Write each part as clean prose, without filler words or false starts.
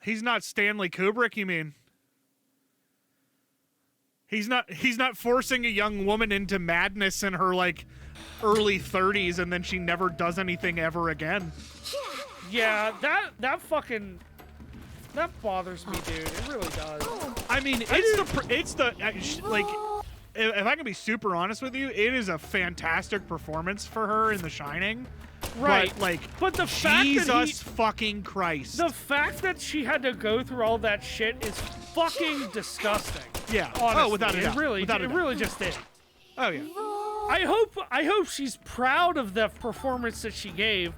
He's not Stanley Kubrick, you mean? He's not forcing a young woman into madness in her like early 30s and then she never does anything ever again. Yeah, that bothers me, dude. It really does. I mean, it's the like, if I can be super honest with you, it is a fantastic performance for her in The Shining. Right. But the fact Jesus that fucking Christ. The fact that she had to go through all that shit is fucking disgusting. Yeah. Honestly, Oh, without a doubt. It really just is. Oh yeah. I hope she's proud of the performance that she gave,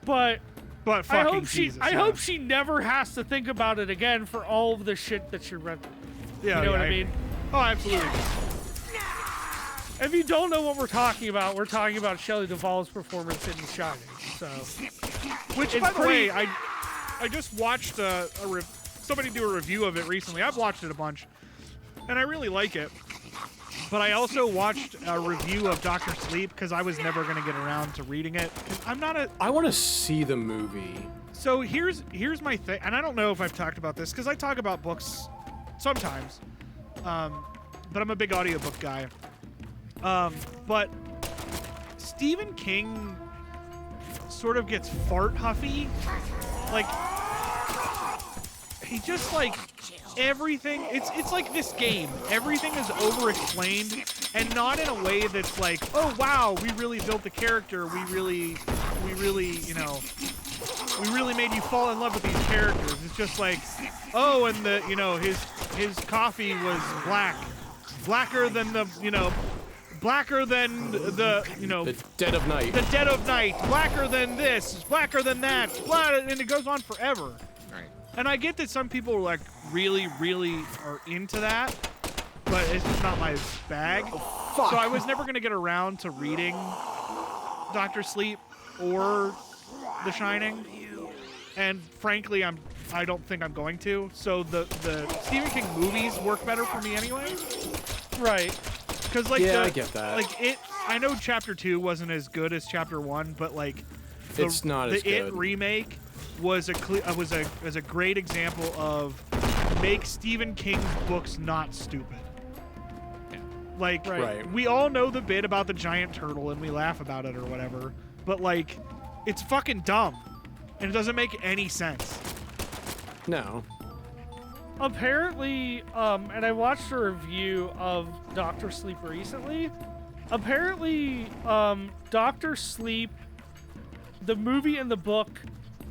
but fucking I hope she never has to think about it again for all of the shit that she read. Yeah. You know what I mean? Oh, absolutely. If you don't know what we're talking about Shelley Duvall's performance in The Shining. So, which, by the way, I just watched somebody do a review of it recently. I've watched it a bunch, and I really like it. But I also watched a review of Dr. Sleep because I was never going to get around to reading it. I want to see the movie. So here's my thing, and I don't know if I've talked about this because I talk about books sometimes, but I'm a big audiobook guy. But Stephen King sort of gets fart huffy. Like, he just like everything. It's like this game. Everything is over-explained, and not in a way that's like, oh wow, we really built the character. We really, you know, we really made you fall in love with these characters. It's just like, oh, and his coffee was blacker than the, blacker than the, the dead of night. The dead of night. Blacker than this. Blacker than that. And it goes on forever. Right. And I get that some people are like really, really are into that, but it's just not my bag. Oh, fuck. So I was never gonna get around to reading Dr. Sleep or The Shining, and frankly, I don't think I'm going to. So the Stephen King movies work better for me anyway. Right. Because I get that. I know Chapter 2 wasn't as good as Chapter 1, but it's not as good. The It remake was a great example of make Stephen King's books not stupid. Yeah. We all know the bit about the giant turtle and we laugh about it or whatever, but it's fucking dumb and it doesn't make any sense. No. Apparently, and I watched a review of Dr. Sleep recently. Apparently, Dr. Sleep, the movie and the book,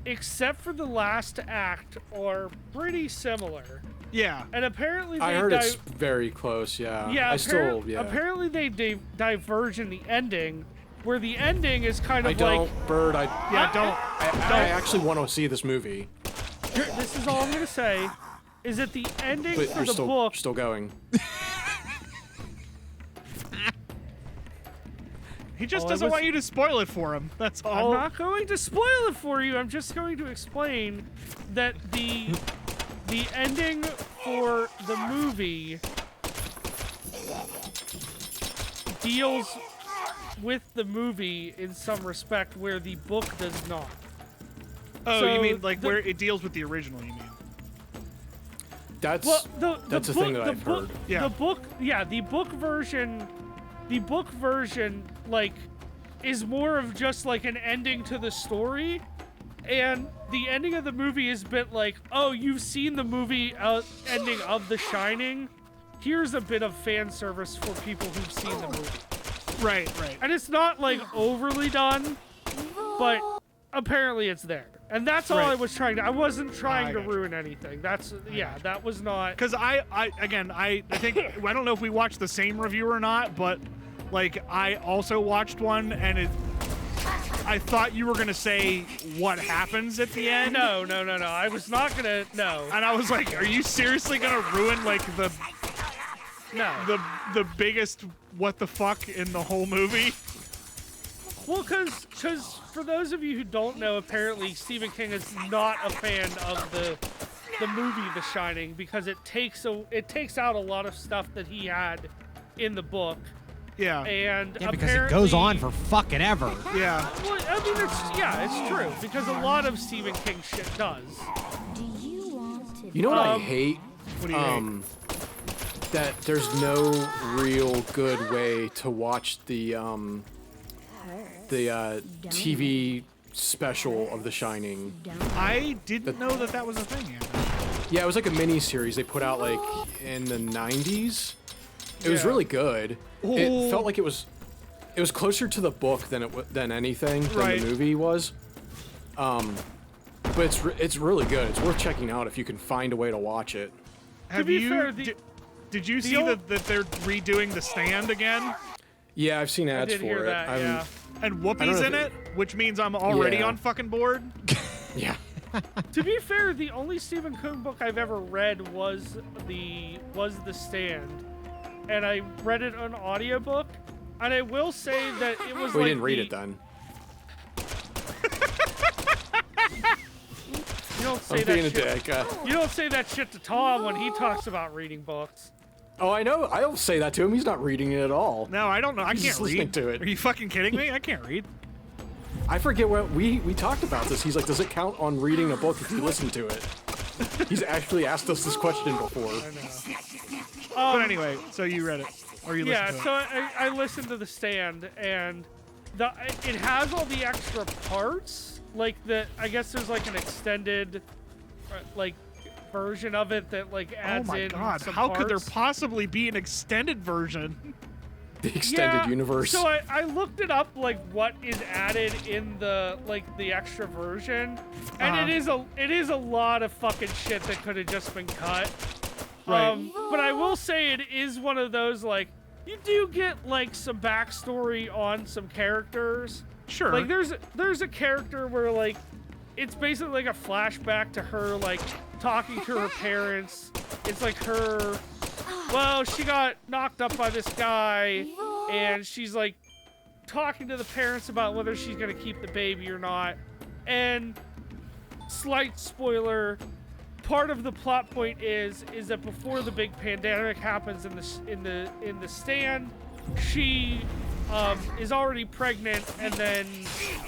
except for the last act, are pretty similar. Yeah. And apparently I heard it's very close, yeah. Yeah, Yeah. Apparently they diverge in the ending, where the ending is kind of Bird, I actually want to see this movie. This is all I'm going to say. Is that the ending but for you're the book... still going. He just doesn't want you to spoil it for him. That's all. I'm not going to spoil it for you. I'm just going to explain that the ending for the movie deals with the movie in some respect where the book does not. Oh, So you mean where it deals with the original, you mean? That's the thing that I've heard. Yeah. The book version is more of just an ending to the story, and the ending of the is a bit oh, you've seen the movie ending of The Shining. Here's a bit of fan service for people who've seen the movie. Right. And it's not overly done, but apparently it's there. And that's all I was trying to... I wasn't trying to ruin anything. That was not... Because I think... I don't know if we watched the same review or not, but, I also watched one, and I thought you were going to say what happens at the end. No. I was not going to... No. And I was like, are you seriously going to ruin, the... No. The biggest what the fuck in the whole movie? Well, because for those of you who don't know, apparently Stephen King is not a fan of the movie The Shining because it takes out a lot of stuff that he had in the book. Yeah. And Yeah, because it goes on for fucking ever. Yeah. Well, I mean, it's true because a lot of Stephen King shit does. You know what I hate? What do you hate? That there's no real good way to watch the TV special of The Shining. I didn't know that was a thing yet. Yeah, it was like a mini series they put out like in the 90s. It was Yeah. really good. It felt like it was closer to the book than anything than Right. the movie was. But it's really good. It's worth checking out if you can find a way to watch it. Have be you? fair, did you see old- that they're redoing The Stand again? Yeah, I've seen ads did for hear it. that, yeah. And I don't Whoopi's know in if it, which means I'm already Yeah. on fucking board. Yeah. To be fair, the only Stephen King book I've ever read was The Stand, and I read it on audiobook. And I will say that it was We like didn't read it then. You don't say I'm being a that shit. dick. You don't say that shit to Tom when he talks about reading books. Oh, I know. I'll say that to him. He's not reading it at all. No, I don't know. I He's can't just listening read. to it. Are you fucking kidding me? I can't read. I forget what we talked about this. He's like, does it count on reading a book if you listen to it? He's actually asked us this question before. But anyway, so you read it, or you Yeah, listened to so it? I listened to The Stand, and it has all the extra parts. Like I guess there's like an extended, like version of it that like Oh adds my in god! some How could there parts. possibly be an extended version? The extended Yeah, universe. So I looked it up, like what is added in the extra version, and it is a lot of fucking shit that could have just been cut. Right. But I will say it is one of those like you do get like some backstory on some characters. Sure. Like there's a character where like it's basically like a flashback to her like talking to her parents. It's like her. Well, she got knocked up by this guy, and she's like talking to the parents about whether she's gonna keep the baby or not. And slight spoiler, part of the plot point is that before the big pandemic happens in the Stand, she is already pregnant, and then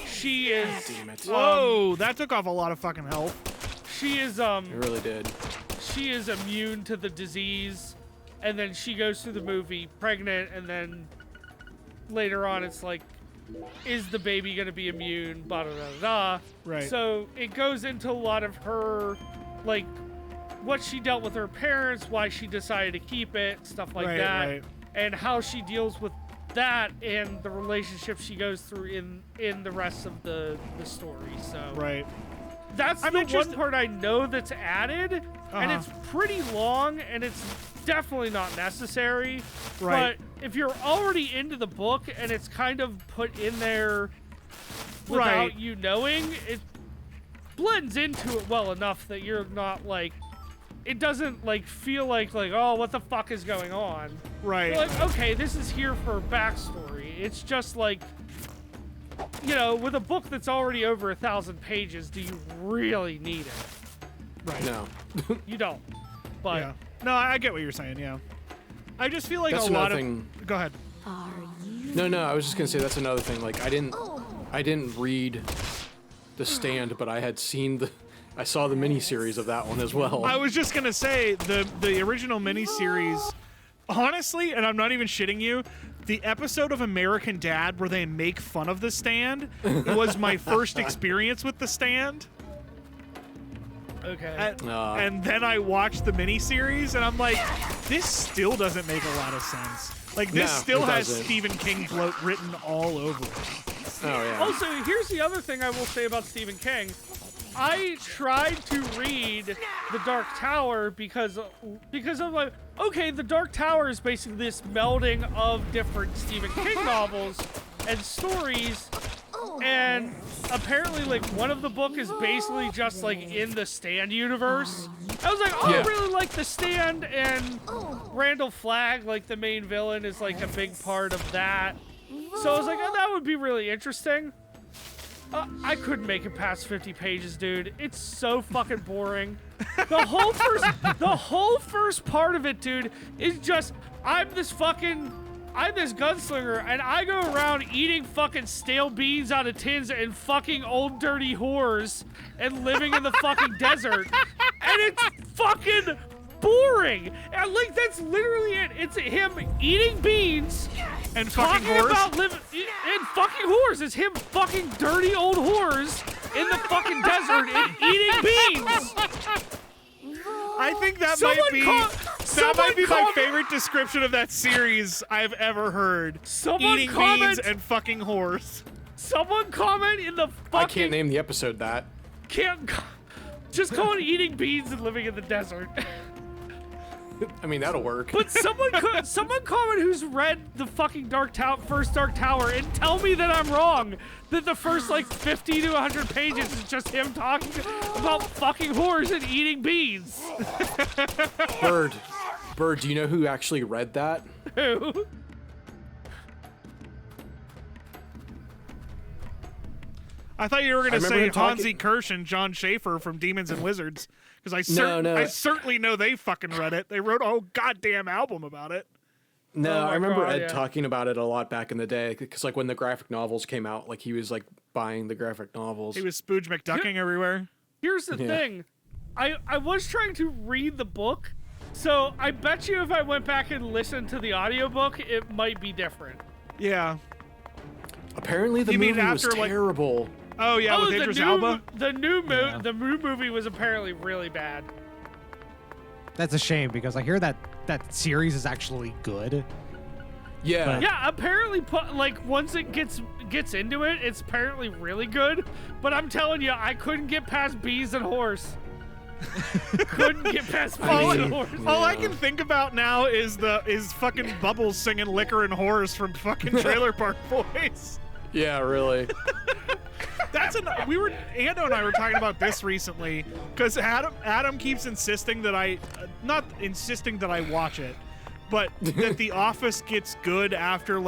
she is. Damn it. Whoa, that took off a lot of fucking help. She is It really did. she is immune to the disease, and then she goes through the movie pregnant, and then later on it's like, is the baby gonna be immune? Blah blah blah blah. Right. So it goes into a lot of her, like, what she dealt with her parents, why she decided to keep it, stuff like Right, that, right. and how she deals with that and the relationship she goes through in the rest of the story. So Right. that's I'm the interested- one part I know that's added, and it's pretty long, and it's definitely not necessary. Right. But if you're already into the book and it's kind of put in there without Right. you knowing, it blends into it well enough that you're not like, it doesn't like feel like oh, what the fuck is going on? Right. You're like, okay, this is here for backstory. It's just like, you know, with a book that's already over 1,000 pages, do you really need it? Right. No. You don't. But Yeah. No, I get what you're saying. Yeah. I just feel like That's a lot another of. thing. Go ahead. No, I was just gonna say that's another thing. Like I didn't read The Stand, but I saw the miniseries of that one as well. I was just gonna say the original miniseries. Honestly, and I'm not even shitting you, the episode of American Dad where they make fun of The Stand was my first experience with The Stand. okay. And then I watched the miniseries, and I'm like, this still doesn't make a lot of sense. Like, this No, still it has doesn't. Stephen King bloat written all over it. Oh yeah. Also, here's the other thing I will say about Stephen King. I tried to read The Dark Tower because I'm like, okay, The Dark Tower is basically this melding of different Stephen King novels and stories, and apparently like one of the book is basically just like in the Stand universe. I was like, oh, Yeah. I really like the Stand, and Randall Flagg, like the main villain, is like a big part of that. So I was like, oh, that would be really interesting. I couldn't make it past 50 pages, dude. It's so fucking boring. The whole first part of it, dude, is just I'm this gunslinger, and I go around eating fucking stale beans out of tins and fucking old dirty whores and living in the fucking desert. And it's fucking boring. And like that's literally it. It's him eating beans And fucking talking whores. about living and fucking whores. It's him fucking dirty old whores in the fucking desert and eating beans. I think that Someone might be my comment- favorite description of that series I've ever heard. Someone Eating comment- beans and fucking whores. Someone comment in the fucking. I can't name the episode that. Just call it eating beans and living in the desert. I mean, that'll work. But someone comment who's read the fucking first Dark Tower and tell me that I'm wrong. That the first like 50 to 100 pages is just him talking about fucking whores and eating beans. Bird, do you know who actually read that? Who? I thought you were going to remember say him talking- Hansi Kirsch and John Schaefer from Demons and Wizards. Because I No. certainly know they fucking read it. They wrote a whole goddamn album about it. No, Oh my I remember God, Ed yeah. talking about it a lot back in the day. Because like when the graphic novels came out, like he was like buying the graphic novels. He was Spooge McDucking everywhere. Here's the Yeah. thing. I was trying to read the book, so I bet you if I went back and listened to the audiobook, it might be different. Yeah. Apparently the You mean movie was after, like- terrible. Oh, yeah, with Idris Elba. The new movie was apparently really bad. That's a shame because I hear that series is actually good. Yeah. Yeah, apparently, like once it gets into it, it's apparently really good. But I'm telling you, I couldn't get past bees and horse. Couldn't get past bees and horse. All I can think about now is fucking Bubbles singing "Liquor and Whores" from fucking Trailer Park Boys. Yeah, really. Ando and I were talking about this recently because Adam keeps insisting that not insisting that I watch it, but that The Office gets good after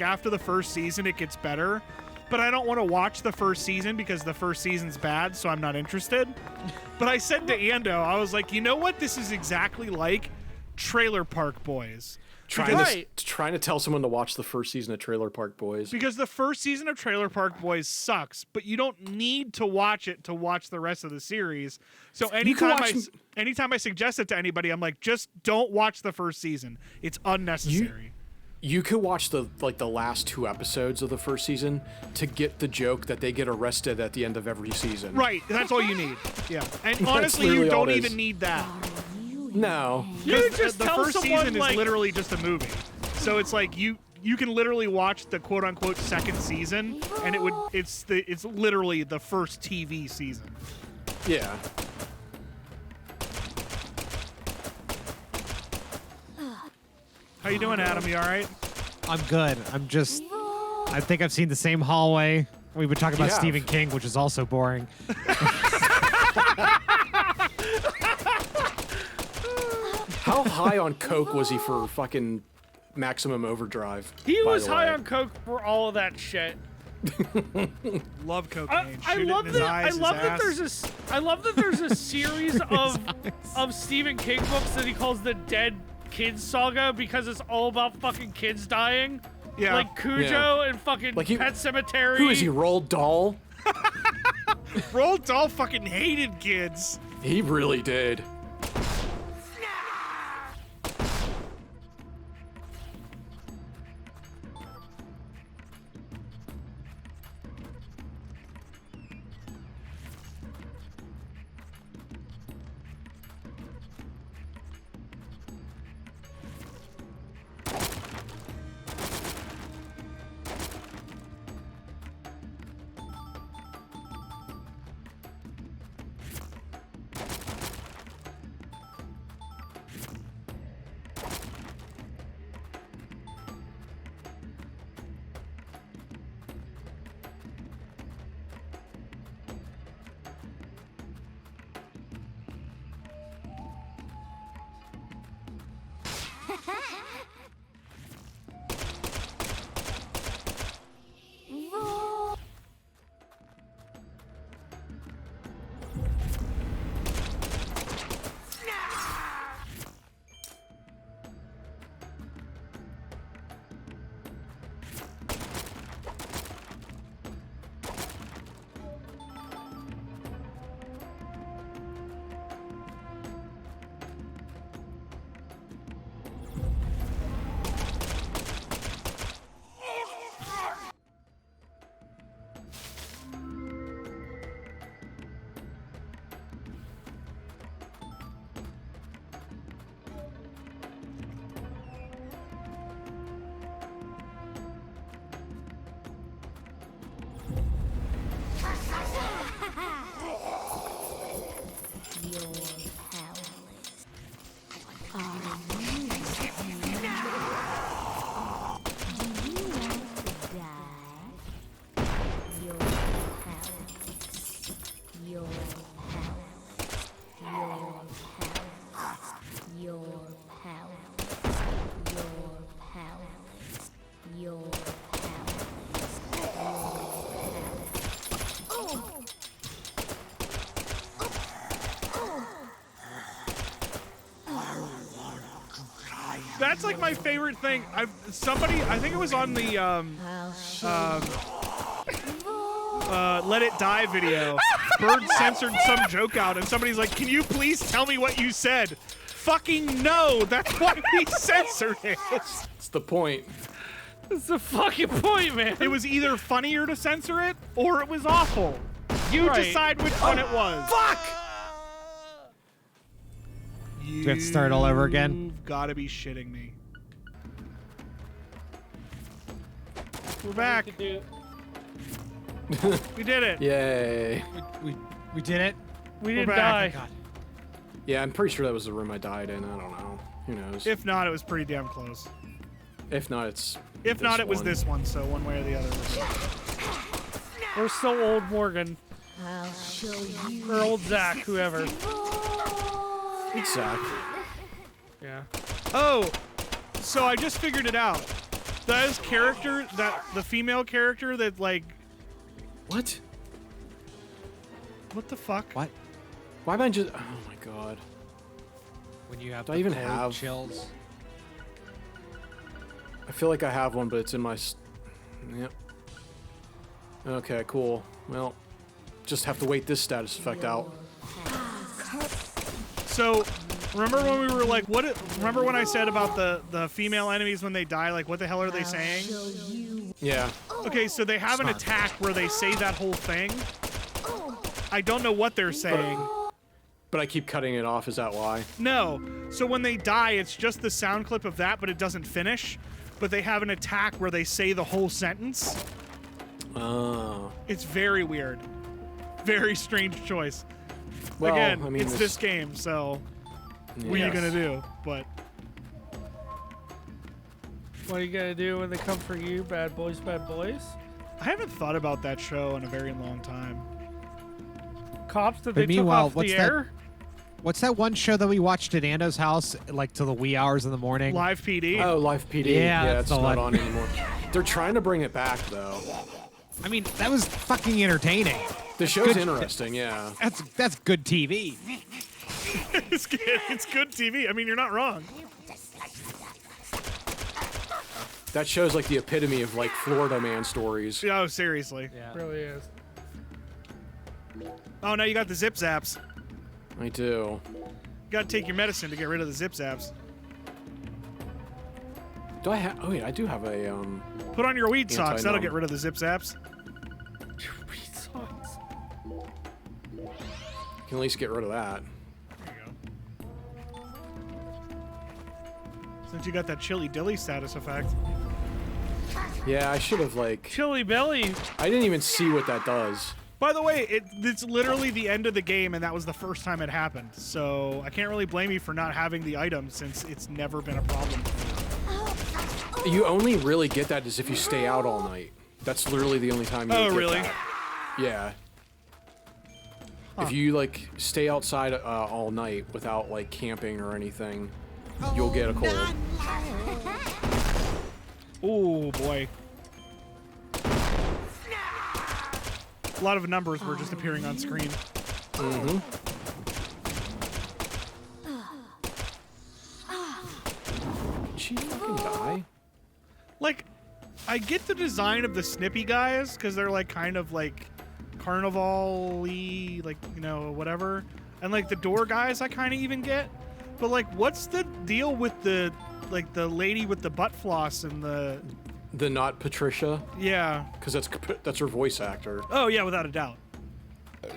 after the first season it gets better. But I don't want to watch the first season because the first season's bad, so I'm not interested. But I said to Ando, I was like, you know what? This is exactly like Trailer Park Boys. Trying to tell someone to watch the first season of Trailer Park Boys. Because the first season of Trailer Park Boys sucks, but you don't need to watch it to watch the rest of the series. So anytime I suggest it to anybody, I'm like, just don't watch the first season. It's unnecessary. You could watch the last 2 episodes of the first season to get the joke that they get arrested at the end of every season. Right, that's all you need. Yeah, and That's honestly, you literally all don't it even is. need that. No. You just The tell first someone season is literally just a movie. So it's like you can literally watch the quote unquote second season, and it's literally the first TV season. Yeah. How you doing, Adam? You all right? I'm good. I think I've seen the same hallway. We've been talking about have. Stephen King, which is also boring. How high on coke was he for fucking Maximum Overdrive? He by was the high way? on coke for all of that shit. Love cocaine. I Shoot love it in his that. eyes, his ass. I love that there's a series of Stephen King books that he calls the Dead Kids Saga because it's all about fucking kids dying. Yeah. Like Cujo Yeah. and fucking Like he- Pet Cemetery. Who is he, Roald Dahl? Roald Dahl fucking hated kids. He really did. That's like my favorite thing. I think it was on the Let It Die video. Bird censored some joke out, and somebody's like, "Can you please tell me what you said?" Fucking no! That's why we censored it. It's the point. That's the fucking point, man. It was either funnier to censor it, or it was awful. You Right. decide which one it was. Fuck! Do we have to start all over again? You've got to be shitting me. We're back. We did it. Yay. We did it. We didn't back. die. God. Yeah, I'm pretty sure that was the room I died in. I don't know. Who knows? If not, it was pretty damn close. If not, it's. If this not, it was one. this one, so one way or the other. We're still old Morgan. I'll show you. Or old Zach, whoever. It's Zach. Yeah. Oh, so I just figured it out. That character, the female character that like, What? what the fuck? What? Why am I just? Oh my god. When you have Do I the even cold have- chills. I feel like I have one, but it's in my. Yep. Okay, cool. Well, just have to wait this status effect out. So, remember when we were like, remember when I said about the female enemies when they die, like, what the hell are they saying? Show you. Yeah. Okay, so they have an attack where they say that whole thing. I don't know what they're saying. But I keep cutting it off. Is that why? No. So when they die, it's just the sound clip of that, but it doesn't finish. But they have an attack where they say the whole sentence. Oh. It's very weird. Very strange choice. Well, Again, I mean, it's this game, so what are you yes. gonna do? But What are you gonna do when they come for you, bad boys, bad boys? I haven't thought about that show in a very long time. Cops that But they took meanwhile, off what's the that- air? What's that one show that we watched at Ando's house, like till the wee hours in the morning? Live PD. Oh, Live PD. Yeah, that's it's the not one. on anymore. They're trying to bring it back though. I mean, that was fucking entertaining. The show's Good- interesting. Yeah. That's good TV. It's good TV. I mean, you're not wrong. That show's like the epitome of like Florida man stories. Oh, seriously. Yeah. Really is. Oh, now you got the zip zaps. I do. You gotta take your medicine to get rid of the zip zaps. Do I have? Oh wait, I do have a Put on your weed socks. That'll Anti-numb. get rid of the zip zaps. Can at least get rid of that. There you go. Since you got that chili dilly status effect. Yeah, I should have like. Chili Belly. I didn't even see what that does. By the way, it's literally the end of the game, and that was the first time it happened. So I can't really blame you for not having the item, since it's never been a problem. You only really get that is if you stay out all night. That's literally the only time you Oh, get really? that. Yeah. If you like stay outside all night without like camping or anything, you'll get a cold. Oh boy. A lot of numbers were just appearing on screen. Mm-hmm. Did she fucking die? Like, I get the design of the snippy guys, because they're like kind of like carnival-y, like, you know, whatever. And like the door guys I kind of even get. But like, what's the deal with the, like, the lady with the butt floss and the... The not Patricia, Yeah. because that's her voice actor. Oh yeah, without a doubt. Is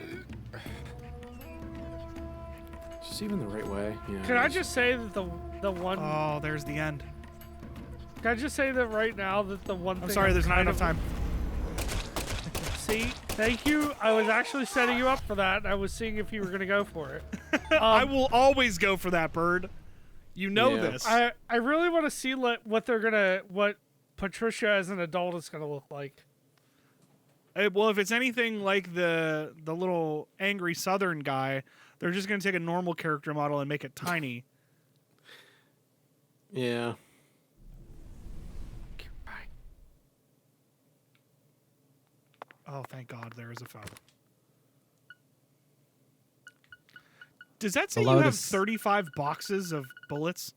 this even the right way? Yeah. Can it I is. just say that the one? Oh, there's the end. Can I just say that right now that the one? I'm thing sorry, there's not kind enough of- time. See, thank you. I was actually setting you up for that. And I was seeing if you were gonna go for it. I will always go for that, Bird. You know Yeah. this. I really want to see what Patricia as an adult is gonna look like. Well, if it's anything like the little angry Southern guy, they're just gonna take a normal character model and make it tiny. Yeah. Oh, thank God, there is a phone. Does that say Below you have this- 35 boxes of bullets?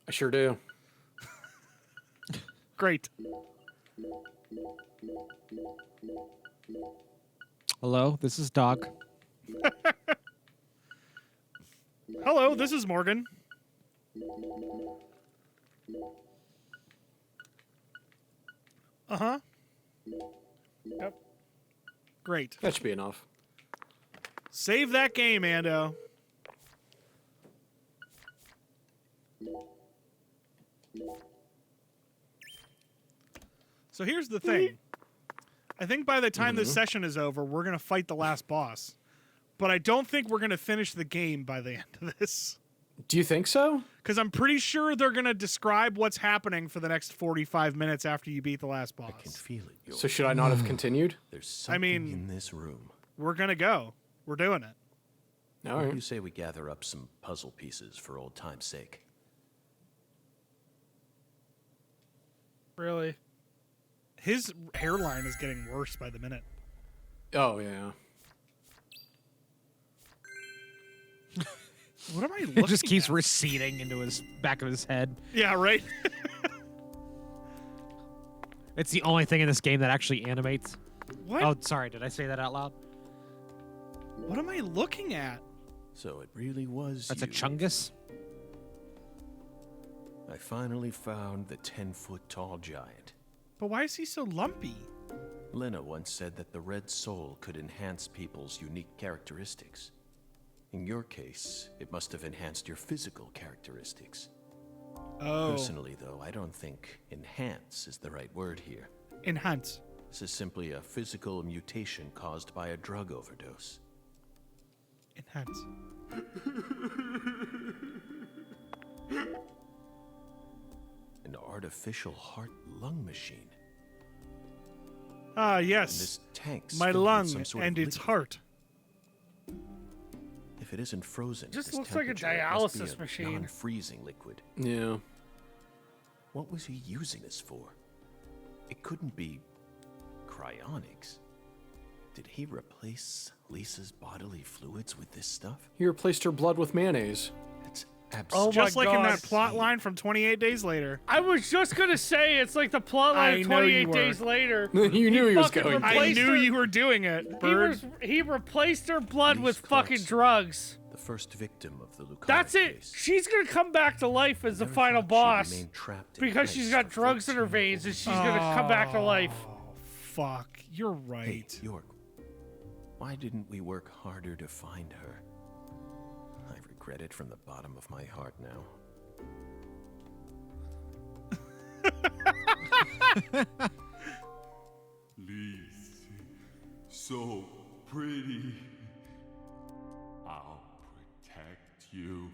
I sure do. Great. Hello, this is Dog. Hello, this is Morgan. Uh-huh. Yep. Great. That should be enough. Save that game, Ando. So here's the thing. I think by the time this session is over, we're going to fight the last boss. But I don't think we're going to finish the game by the end of this. Do you think so? Because I'm pretty sure they're going to describe what's happening for the next 45 minutes after you beat the last boss. I can feel it. So should I not have continued? There's something mean- in this room. We're going to go. We're doing it. All What do right. you say we gather up some puzzle pieces for old time's sake? Really? His hairline is getting worse by the minute. Oh, yeah. What am I looking It just keeps at? receding into his back of his head. Yeah, right? It's the only thing in this game that actually animates. What? Oh, sorry, did I say that out loud? What am I looking at? So it really was That's a you. chungus? I finally found the 10-foot-tall giant. But why is he so lumpy? Lena once said that the red soul could enhance people's unique characteristics. In your case, it must have enhanced your physical characteristics. Oh. Personally, though, I don't think enhance is the right word here. Enhance. This is simply a physical mutation caused by a drug overdose. Enhance. An artificial heart-lung machine. Ah, And yes. this tank's My filled with lung some sort and of its liquid. heart. If it isn't frozen, Just this looks like a temperature, it must be dialysis machine. Non-freezing liquid. Yeah. What was he using this for? It couldn't be cryonics. Did he replace Lisa's bodily fluids with this stuff? He replaced her blood with mayonnaise. That's Oh absolutely Just my like in God. that plot line from 28 Days Later. I was just gonna say it's like the plotline I of know you 28 were. days later. You knew he was fucking going. I Replaced knew her- you were doing it, Bird. He replaced her blood These with fucking Clarks. drugs. the first victim of the leukemia That's it. case. She's gonna come back to life as the Never final thought she'd boss remain trapped in because place she's got for drugs in her 14 veins and whole she's gonna come back to life. Oh, fuck. You're Hey, right. York, why didn't we work harder to find her? I regret it from the bottom of my heart now. Please, so pretty. I'll protect you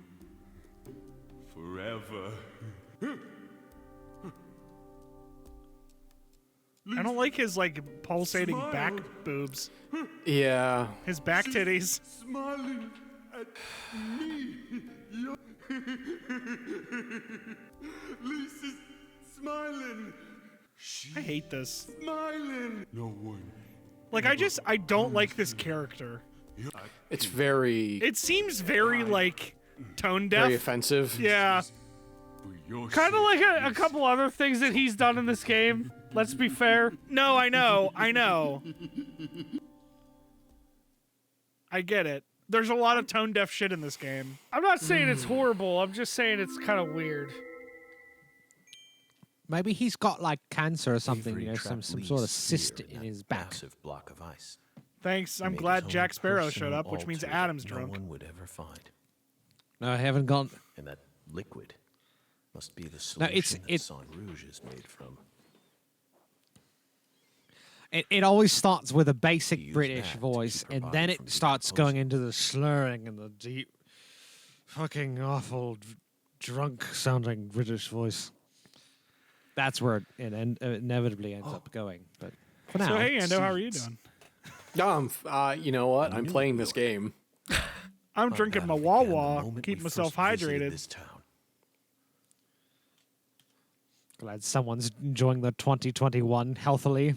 forever. I don't like his, like, pulsating Smile. back boobs. Yeah. His back titties. Smiling at me. Lisa's smiling. She's I hate this. smiling. No one. Like, I don't like this character. It's very, It seems very, like, tone deaf. very offensive. Yeah. For your Kind of sake, like a couple other things that he's done in this game. Let's be fair. No, I know. I get it. There's a lot of tone deaf shit in this game. I'm not saying it's horrible. I'm just saying it's kind of weird. Maybe he's got like cancer or something, Avery you know, some trapped sort of Lee's cyst spear in that his back. Massive block of ice. Thanks. He I'm made glad his own Jack Sparrow personal showed up, which means altar Adam's that drunk. No one would ever find. No, I haven't gone. And that liquid must be the No, solution it's- that it- Sang Rouge is made from. It always starts with a Use basic British that to voice, keep her and body then from it starts going decomposing. into the slurring and the deep, fucking awful, drunk sounding British voice. That's where it inevitably ends up going. But for now, So, hey, Ando, how are you doing? No, you know what? I'm knew playing you this were. game. I'm Found drinking out my again the Wawa, moment keep we myself first visited hydrated. This town. glad someone's enjoying the 2021 healthily.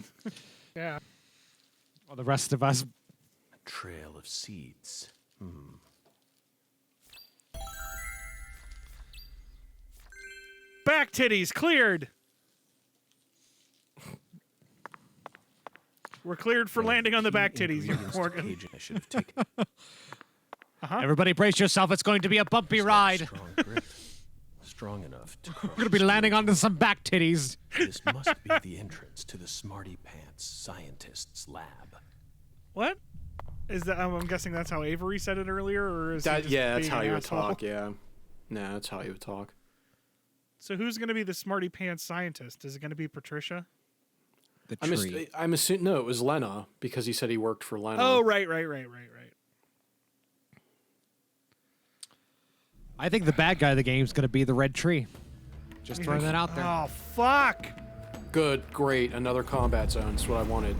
Yeah. While the rest of us, A trail of seeds. Back titties cleared. We're cleared for landing on the back titties, Ingredients to Morgan. cage I should have taken. Everybody brace yourself. It's going to be a bumpy ride. Strong grip. Strong enough to crush We're going to be steel. landing onto some back titties. This must be the entrance to the Smarty Pants scientist's lab. What? Is that? I'm guessing that's how Avery said it earlier, or is he That, just yeah, that's being how an you would asshole? talk. Yeah. Nah, that's how you would talk. So who's going to be the smarty pants scientist? Is it going to be Patricia? The I'm assuming no, it was Lena because he said he worked for Lena. Oh, right. I think the bad guy of the game is going to be the red tree. Just throwing that out there. Oh, fuck. Good, great, another combat zone. That's what I wanted.